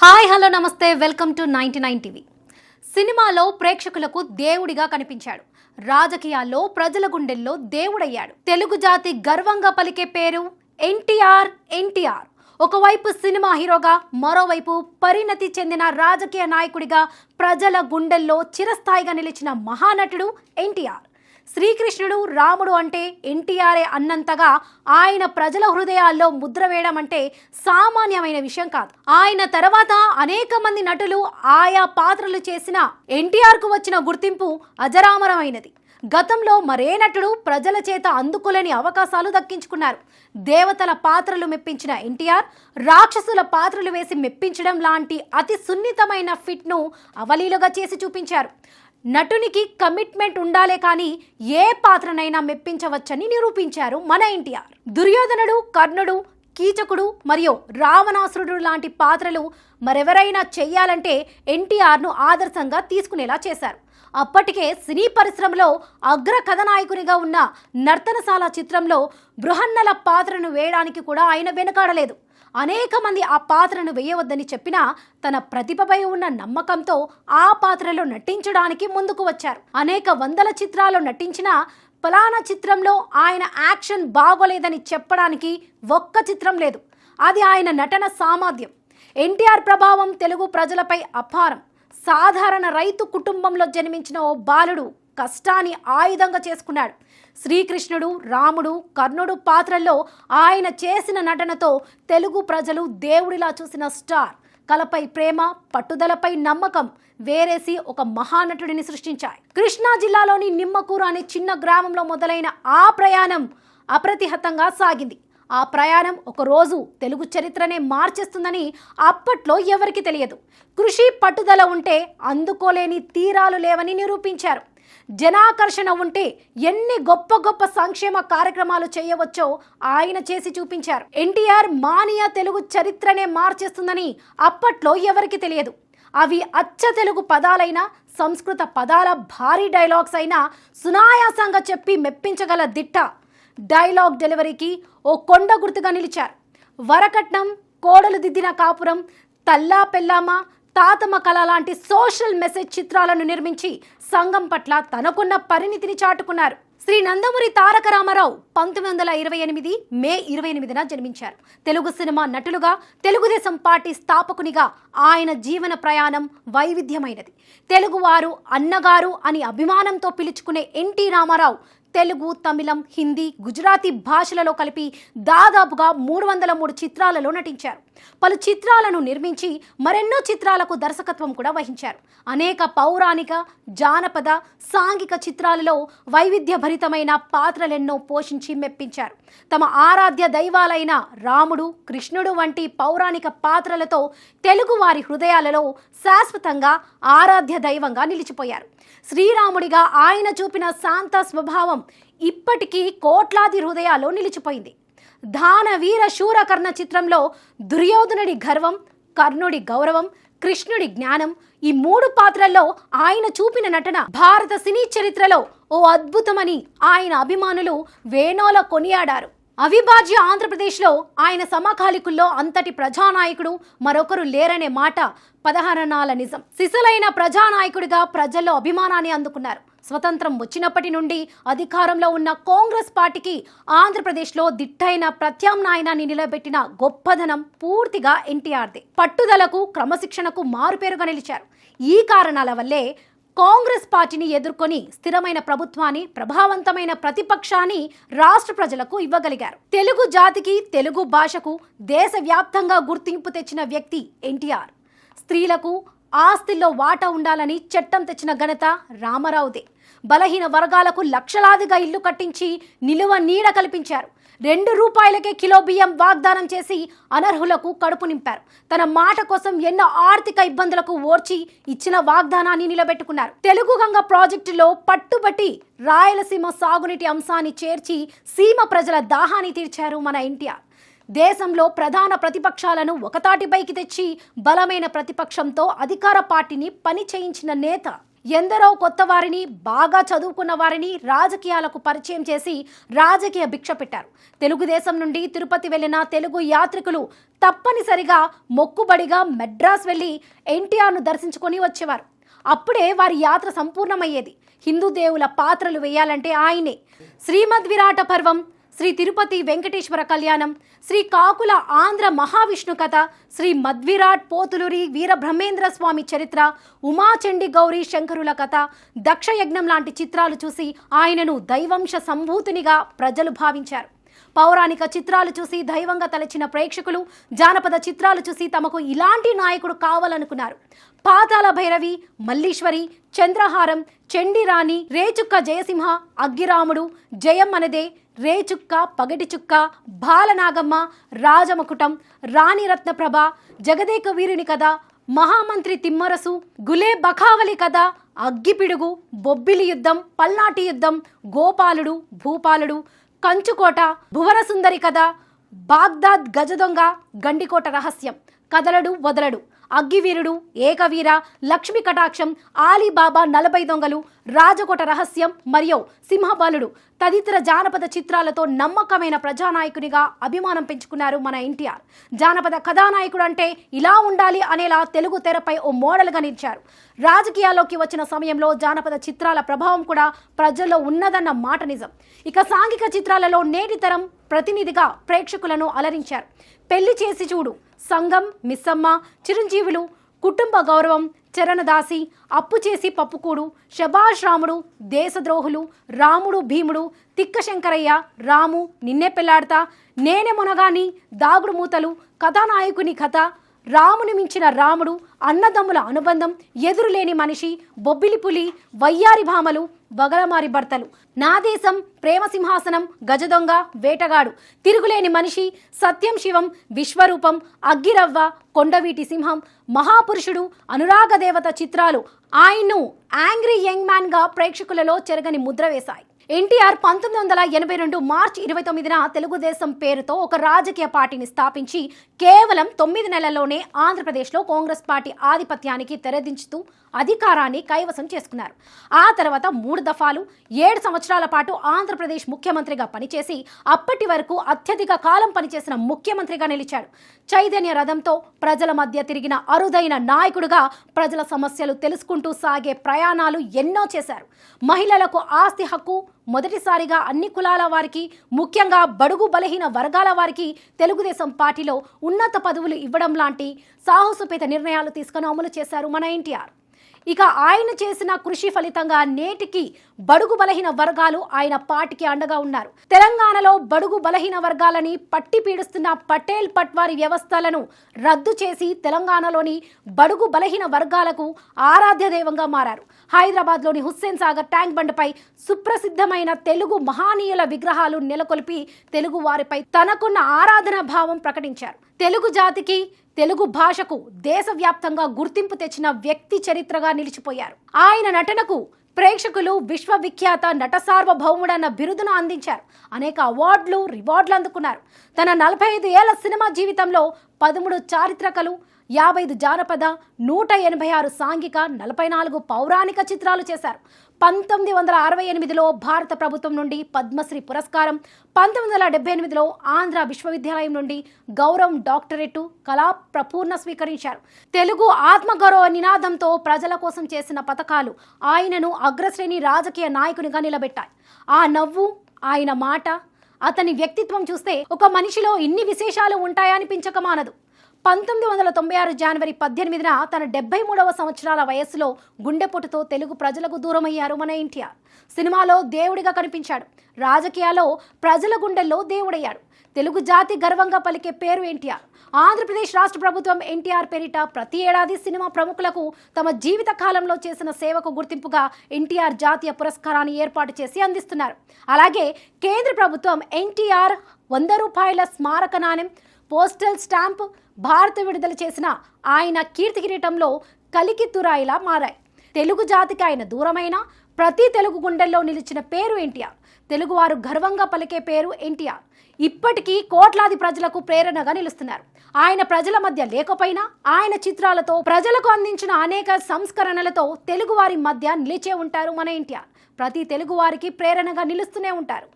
Hi hello నమస్తే welcome to 99 TV. సినిమాలో ప్రేక్షకులకు దేవుడిగా కనిపించాడు. రాజకీయాల్లో ప్రజల గుండెల్లో దేవుడయ్యాడు. తెలుగు జాతి గర్వంగా పలికే పేరు ఎన్టీఆర్. ఒకవైపు సినిమా హీరోగా, మరోవైపు పరిణతి చెందిన రాజకీయ నాయకుడిగా ప్రజల గుండెల్లో చిరస్థాయిగా నిలిచిన మహానటుడు ఎన్టీఆర్. శ్రీకృష్ణుడు, రాముడు అంటే ఎన్టీఆర్ఏ అన్నంతగా ఆయన ప్రజల హృదయాల్లో ముద్ర వేయడం అంటే సామాన్యమైన విషయం కాదు. ఆయన తర్వాత అనేక మంది నటులు ఆయా పాత్రలు చేసిన ఎన్టీఆర్కు వచ్చిన గుర్తింపు అజరామరమైనది. గతంలో మరే నటుడు ప్రజల చేత అందుకోలేని అవకాశాలు దక్కించుకున్నారు. దేవతల పాత్రలు మెప్పించిన ఎన్టీఆర్ రాక్షసుల పాత్రలు వేసి మెప్పించడం లాంటి అతి సున్నితమైన ఫిట్ను అవలీలుగా చేసి చూపించారు. నటునికి కమిట్మెంట్ ఉండాలే కానీ ఏ పాత్రనైనా మెప్పించవచ్చని నిరూపించారు మన ఎన్టీఆర్. దుర్యోధనుడు, కర్ణుడు, కీచకుడు మరియు రావణాసురుడు లాంటి పాత్రలు మరెవరైనా చెయ్యాలంటే ఎన్టీఆర్ను ఆదర్శంగా తీసుకునేలా చేశారు. అప్పటికే సినీ పరిశ్రమలో అగ్ర కథానాయకునిగా ఉన్న నర్తనశాల చిత్రంలో బృహన్నల పాత్రను వేయడానికి కూడా ఆయన వెనకాడలేదు. అనేక మంది ఆ పాత్రను వేయవద్దని చెప్పినా తన ప్రతిభపై ఉన్న నమ్మకంతో ఆ పాత్రలో నటించడానికి ముందుకు వచ్చారు. అనేక వందల చిత్రాల్లో నటించిన ఫలానా చిత్రంలో ఆయన యాక్షన్ బాగోలేదని చెప్పడానికి ఒక్క చిత్రం లేదు. అది ఆయన నటన సామర్థ్యం. ఎన్టీఆర్ ప్రభావం తెలుగు ప్రజలపై అపారం. సాధారణ రైతు కుటుంబంలో జన్మించిన ఓ బాలుడు కష్టాన్ని ఆయుధంగా చేసుకున్నాడు. శ్రీకృష్ణుడు, రాముడు, కర్ణుడు పాత్రల్లో ఆయన చేసిన నటనతో తెలుగు ప్రజలు దేవుడిలా చూసిన స్టార్. కళపై ప్రేమ, పట్టుదలపై నమ్మకం వేరేసి ఒక మహానటుడిని సృష్టించాయి. కృష్ణా జిల్లాలోని నిమ్మకూరు అనే చిన్న గ్రామంలో మొదలైన ఆ ప్రయాణం అప్రతిహతంగా సాగింది. ఆ ప్రయాణం ఒక రోజు తెలుగు చరిత్రనే మార్చేస్తుందని అప్పట్లో ఎవరికి తెలియదు. కృషి, పట్టుదల ఉంటే అందుకోలేని తీరాలు లేవని నిరూపించారు. జనాకర్షణ ఉంటే ఎన్ని గొప్ప గొప్ప సంక్షేమ కార్యక్రమాలు చేయవచ్చో ఆయన చేసి చూపించారు. ఎన్టీఆర్ మానియా తెలుగు చరిత్రనే మార్చేస్తుందని అప్పట్లో ఎవరికి తెలియదు. అవి అచ్చ తెలుగు పదాలైనా, సంస్కృత పదాల భారీ డైలాగ్స్ అయినా సునాయాసంగా చెప్పి మెప్పించగల దిట్ట. డైలాగ్ డెలివరీకి ఓ కొండ గుర్తుగా నిలిచారు. వరకట్నం, కోడలు దిద్దిన కాపురం, తల్లా పెల్లామ, తాతమ్మ కళ లాంటి సోషల్ మెసేజ్ చిత్రాలను నిర్మించి సంఘం పట్ల తనకున్న పరిణితిని చాటుకున్నారు. శ్రీ నందమూరి తారక రామారావు 1928 మే 28న జన్మించారు. తెలుగు సినిమా నటులుగా, తెలుగుదేశం పార్టీ స్థాపకునిగా ఆయన జీవన ప్రయాణం వైవిధ్యమైనది. తెలుగువారు అన్నగారు అని అభిమానంతో పిలుచుకునే ఎన్టీ రామారావు తెలుగు, తమిళం, హిందీ, గుజరాతీ భాషలలో కలిపి దాదాపుగా 303 చిత్రాలలో నటించారు. పలు చిత్రాలను నిర్మించి మరెన్నో చిత్రాలకు దర్శకత్వం కూడా వహించారు. అనేక పౌరాణిక, జానపద, సాంఘిక చిత్రాలలో వైవిధ్యభరితమైన పాత్రలెన్నో పోషించి మెప్పించారు. తమ ఆరాధ్య దైవాలైన రాముడు, కృష్ణుడు వంటి పౌరాణిక పాత్రలతో తెలుగు వారి హృదయాలలో శాశ్వతంగా ఆరాధ్య దైవంగా నిలిచిపోయారు. శ్రీరాముడిగా ఆయన చూపిన శాంత స్వభావం ఇప్పటికీ కోట్లాది హృదయాల్లో నిలిచిపోయింది. దానవీర శూరకర్ణ చిత్రంలో దుర్యోధనుడి గర్వం, కర్ణుడి గౌరవం, కృష్ణుడి జ్ఞానం, ఈ 3 పాత్రల్లో ఆయన చూపిన నటన భారత సినీ చరిత్రలో ఓ అద్భుతమని ఆయన అభిమానులు వేణోల కొనియాడారు. అవిభాజ్య ఆంధ్రప్రదేశ్లో ఆయన సమకాలికుల్లో అంతటి ప్రజానాయకుడు మరొకరు లేరనే మాట 16 నిజం. సిసలైన ప్రజానాయకుడిగా ప్రజల్లో అభిమానాన్ని అందుకున్నారు. స్వతంత్రం వచ్చినప్పటి నుండి అధికారంలో ఉన్న కాంగ్రెస్ పార్టీకి ఆంధ్రప్రదేశ్లో దిట్టైన ప్రత్యామ్నాయాన్ని నిలబెట్టిన గొప్పదనం పూర్తిగా ఎన్టీఆర్దే. పట్టుదలకు, క్రమశిక్షణకు మారుపేరుగా నిలిచారు. ఈ కారణాల వల్లే కాంగ్రెస్ పార్టీని ఎదుర్కొని స్థిరమైన ప్రభుత్వాన్ని, ప్రభావవంతమైన ప్రతిపక్షాన్ని రాష్ట్ర ప్రజలకు ఇవ్వగలిగారు. తెలుగు జాతికి, తెలుగు భాషకు దేశవ్యాప్తంగా గుర్తింపు తెచ్చిన వ్యక్తి ఎన్టీఆర్. స్త్రీలకు ఆస్తిలో వాటా ఉండాలని చట్టం తెచ్చిన ఘనత రామారావుదే. బలహీన వర్గాలకు లక్షలాదిగా ఇల్లు కట్టించి నిలువ నీడ కల్పించారు. 2 రూపాయలకే కిలో బియ్యం వాగ్దానం చేసి అనర్హులకు కడుపు నింపారు. తన మాట కోసం ఎన్నో ఆర్థిక ఇబ్బందులకు ఓర్చి ఇచ్చిన వాగ్దానాన్ని నిలబెట్టుకున్నారు. తెలుగు గంగ ప్రాజెక్టులో పట్టుబట్టి రాయలసీమ సాగునీటి అంశాన్ని చేర్చి సీమ ప్రజల దాహాన్ని తీర్చారు మన ఎన్టీఆర్. దేశంలో ప్రధాన ప్రతిపక్షాలను ఒకతాటిపైకి తెచ్చి బలమైన ప్రతిపక్షంతో అధికార పార్టీని పని చేయించిన నేత. ఎందరో కొత్త వారిని, బాగా చదువుకున్న వారిని రాజకీయాలకు పరిచయం చేసి రాజకీయ భిక్ష పెట్టారు. తెలుగుదేశం నుండి తిరుపతి వెళ్లిన తెలుగు యాత్రికులు తప్పనిసరిగా మొక్కుబడిగా మెడ్రాస్ వెళ్లి ఎన్టీఆర్ను దర్శించుకొని వచ్చేవారు. అప్పుడే వారి యాత్ర సంపూర్ణమయ్యేది. హిందూ దేవుల పాత్రలు వేయాలంటే ఆయనే. శ్రీమద్ విరాట పర్వం, శ్రీ తిరుపతి వెంకటేశ్వర కళ్యాణం, శ్రీ కాకుల ఆంధ్ర మహావిష్ణు కథ, శ్రీ మద్విరాట్ పోతులూరి వీరబ్రహ్మేంద్ర స్వామి చరిత్ర, ఉమాచండి గౌరీ శంకరుల కథ, దక్షయజ్ఞం లాంటి చిత్రాలు చూసి ఆయనను దైవంశ సంభూతునిగా ప్రజలు భావించారు. పౌరాణిక చిత్రాలు చూసి దైవంగా తలచిన ప్రేక్షకులు జానపద చిత్రాలు చూసి తమకు ఇలాంటి నాయకుడు కావాలనుకున్నారు. పాతాళ భైరవి, మల్లీశ్వరి, చంద్రహారం, చండిరాణి, రేచుక్క జయసింహ, అగ్గిరాముడు, జయం మనదే, రేచుక్క, పగటి చుక్క, బాలనాగమ్మ, రాజమకుటం, రాణి రత్నప్రభ, జగదేక వీరుని కథ, మహామంత్రి తిమ్మరసు, గులే బఖావలి కథ, అగ్గిపిడుగు, బొబ్బిలి యుద్ధం, పల్నాటి యుద్ధం, గోపాలుడు, భూపాలుడు, కంచుకోట, భువనసుందరి కథ, బాగ్దాద్ గజదొంగ, గండికోట రహస్యం, కదలడు వదలడు, అగ్గివీరుడు, ఏకవీర, లక్ష్మీ కటాక్షం, ఆలీబాబా 40 దొంగలు, రాజకోట రహస్యం మరియు సింహబాలుడు తదితర జానపద చిత్రాలతో నమ్మకమైన ప్రజానాయకునిగా అభిమానం పెంచుకున్నారు మన ఎన్టీఆర్. జానపద కథానాయకుడు అంటే ఇలా ఉండాలి అనేలా తెలుగు తెరపై ఓ మోడల్గా నిలిచారు. రాజకీయాల్లోకి వచ్చిన సమయంలో జానపద చిత్రాల ప్రభావం కూడా ప్రజల్లో ఉన్నదన్న మాట నిజం. ఇక సాంఘిక చిత్రాలలో నేటి తరం ప్రతినిధిగా ప్రేక్షకులను అలరించారు. పెళ్లి చేసి చూడు, సంఘం, మిస్సమ్మ, చిరంజీవులు, కుటుంబ గౌరవం, చరణదాసి, అప్పు చేసి పప్పుకూడు, శభాష్ రాముడు, దేశద్రోహులు, రాముడు భీముడు, తిక్క శంకరయ్య, రాము, నిన్నే పెళ్లాడతా, నేనే మునగాని, దాగుడు మూతలు, కథానాయకుని కథ, రాముని మించిన రాముడు, అన్నదమ్ముల అనుబంధం, ఎదురులేని మనిషి, బొబ్బిలి పులి, వయ్యారి భామలు, వగలమారి భర్తలు, నా దేశం, ప్రేమ సింహాసనం, గజదొంగ, వేటగాడు, తిరుగులేని మనిషి, సత్యం శివం, విశ్వరూపం, అగ్గిరవ్వ, కొండవీటి సింహం, మహాపురుషుడు, అనురాగ దేవత చిత్రాలు ఆయన్ను యాంగ్రీ యంగ్ మ్యాన్ గా ప్రేక్షకులలో చెరగని ముద్ర వేశాయి. ఎన్టీఆర్ 1982 మార్చి 29న తెలుగుదేశం పేరుతో ఒక రాజకీయ పార్టీని స్థాపించి కేవలం 9 నెలల్లోనే ఆంధ్రప్రదేశ్లో కాంగ్రెస్ పార్టీ ఆధిపత్యానికి తెరదించుతూ అధికారాన్ని కైవసం చేసుకున్నారు. ఆ తర్వాత 3 దఫాలు 7 సంవత్సరాల పాటు ఆంధ్రప్రదేశ్ ముఖ్యమంత్రిగా పనిచేసి అప్పటి వరకు అత్యధిక కాలం పనిచేసిన ముఖ్యమంత్రిగా నిలిచాడు. చైతన్య రథంతో ప్రజల మధ్య తిరిగిన అరుదైన నాయకుడుగా ప్రజల సమస్యలు తెలుసుకుంటూ సాగే ప్రయాణాలు ఎన్నో చేశారు. మహిళలకు ఆస్తి హక్కు మొదటిసారిగా అన్ని కులాల వారికి, ముఖ్యంగా బడుగు బలహీన వర్గాల వారికి తెలుగుదేశం పార్టీలో ఉన్నత పదవులు ఇవ్వడం లాంటి సాహసోపేత నిర్ణయాలు తీసుకుని అమలు చేశారు మన ఎన్టీఆర్. ఇక ఆయన చేసిన కృషి ఫలితంగా నేటికి బడుగు బలహీన వర్గాలు ఆయన పార్టీకి అండగా ఉన్నారు. తెలంగాణలో బడుగు బలహీన వర్గాలని పట్టి పీడిస్తున్న పటేల్ పట్వారీ వ్యవస్థలను రద్దు చేసి తెలంగాణలోని బడుగు బలహీన వర్గాలకు ఆరాధ్య దైవంగా మారారు. హైదరాబాద్లోని హుస్సేన్ సాగర్ ట్యాంక్ బండ్పై సుప్రసిద్ధమైన తెలుగు మహానీయుల విగ్రహాలు నెలకొల్పి తెలుగు వారిపై తనకున్న ఆరాధన భావం ప్రకటించారు. తెలుగు జాతికి, తెలుగు భాషకు దేశవ్యాప్తంగా గుర్తింపు తెచ్చిన వ్యక్తి చరిత్రగా నిలిచిపోయారు. ఆయన నటనకు ప్రేక్షకులు విశ్వవిఖ్యాత నట సార్వభౌముడన్న బిరుదును అందించారు. అనేక అవార్డులు, రివార్డులు అందుకున్నారు. తన 45 ఏళ్ల సినిమా జీవితంలో 13 చారిత్రకలు, 55 జానపద, 186 సాంఘిక, 44 పౌరాణిక చిత్రాలు చేశారు. 1968లో భారత ప్రభుత్వం నుండి పద్మశ్రీ పురస్కారం, 1978లో ఆంధ్ర విశ్వవిద్యాలయం నుండి గౌరవం డాక్టరేటు, కళా ప్రపూర్ణ స్వీకరించారు. తెలుగు ఆత్మగౌరవ నినాదంతో ప్రజల కోసం చేసిన పథకాలు ఆయనను అగ్రశ్రేణి రాజకీయ నాయకునిగా నిలబెట్టాయి. ఆ నవ్వు, ఆయన మాట, అతని వ్యక్తిత్వం చూస్తే ఒక మనిషిలో ఇన్ని విశేషాలు ఉంటాయనిపించక మానదు. 1996 జనవరి 18న తన 73వ సంవత్సరాల వయస్సులో గుండెపోటుతో తెలుగు ప్రజలకు దూరమయ్యారు మన ఎన్టీఆర్. సినిమాలో దేవుడిగా కనిపించాడు. రాజకీయాల్లో ప్రజల గుండెల్లో దేవుడయ్యాడు. తెలుగు జాతి గర్వంగా పలికే పేరు ఎన్టీఆర్. ఆంధ్రప్రదేశ్ రాష్ట్ర ప్రభుత్వం ఎన్టీఆర్ పేరిట ప్రతి ఏడాది సినిమా ప్రముఖులకు తమ జీవిత కాలంలో చేసిన సేవకు గుర్తింపుగా ఎన్టీఆర్ జాతీయ పురస్కారాన్ని ఏర్పాటు చేసి అందిస్తున్నారు. అలాగే కేంద్ర ప్రభుత్వం ఎన్టీఆర్ 100 రూపాయల స్మారక నాణెం, పోస్టల్ స్టాంప్ భారత విడుదల చేసిన ఆయన కీర్తి కిరీటంలో కలికితురాయిలా మారాయి. తెలుగు జాతికి ఆయన దూరమైన ప్రతి తెలుగు గుండెల్లో నిలిచిన పేరు ఎన్టీఆర్. తెలుగువారు గర్వంగా పలికే పేరు ఎన్టీఆర్. ఇప్పటికీ కోట్లాది ప్రజలకు ప్రేరణగా నిలుస్తున్నారు. ఆయన ప్రజల మధ్య లేకపోయినా ఆయన చిత్రాలతో ప్రజలకు అందించిన అనేక సంస్కరణలతో తెలుగువారి మధ్య నిలిచే ఉంటారు మన ఎన్టీఆర్. ప్రతి తెలుగువారికి ప్రేరణగా నిలుస్తూనే ఉంటారు.